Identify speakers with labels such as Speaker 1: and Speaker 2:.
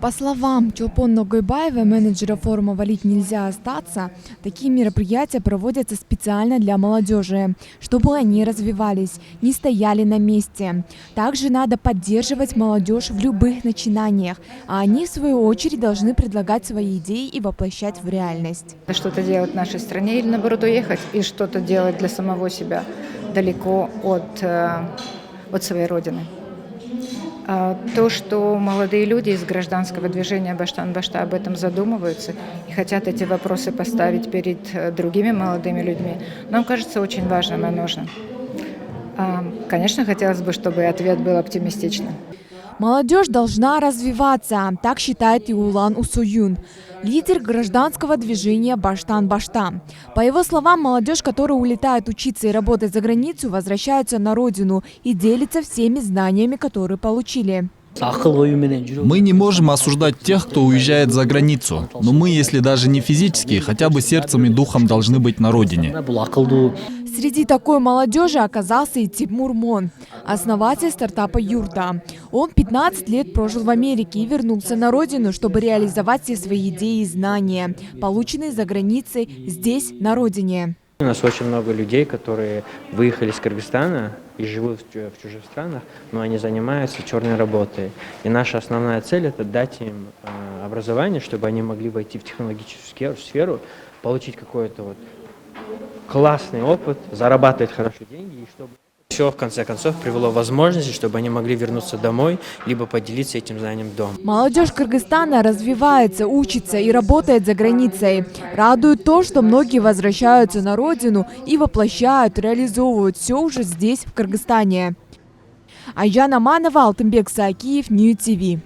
Speaker 1: По словам Чолпон Ногойбаевой, менеджера форума «Валить нельзя остаться», такие мероприятия проводятся специально для молодежи, чтобы они развивались, не стояли на месте. Также надо поддерживать молодежь в любых начинаниях, а они, в свою очередь, должны предлагать свои идеи и воплощать в реальность.
Speaker 2: Что-то делать в нашей стране или, наоборот, уехать и что-то делать для самого себя далеко от своей родины. То, что молодые люди из гражданского движения Баштан-Башта об этом задумываются и хотят эти вопросы поставить перед другими молодыми людьми, нам кажется очень важным и нужным. Конечно, хотелось бы, чтобы ответ был оптимистичным.
Speaker 1: Молодежь должна развиваться, так считает и Улан Усоюн, лидер гражданского движения Баштан-Башта. По его словам, молодежь, которая улетает учиться и работать за границу, возвращается на родину и делится всеми знаниями, которые получили.
Speaker 3: Мы не можем осуждать тех, кто уезжает за границу, но мы, если даже не физически, хотя бы сердцем и духом должны быть на родине.
Speaker 1: Среди такой молодежи оказался и Тимур Мон, основатель стартапа «Юрта». Он 15 лет прожил в Америке и вернулся на родину, чтобы реализовать все свои идеи и знания, полученные за границей, здесь, на родине.
Speaker 4: У нас очень много людей, которые выехали из Кыргызстана и живут в чужих странах, но они занимаются черной работой. И наша основная цель – это дать им образование, чтобы они могли войти в технологическую сферу, получить какой-то классный опыт, зарабатывать хорошие деньги, и чтобы все в конце концов привело к возможности, чтобы они могли вернуться домой, либо поделиться этим знанием дома.
Speaker 1: Молодежь Кыргызстана развивается, учится и работает за границей. Радует то, что многие возвращаются на родину и воплощают, реализовывают все уже здесь, в Кыргызстане. Айжан Аманова, Алтынбек Саакиев, Нью ТВ.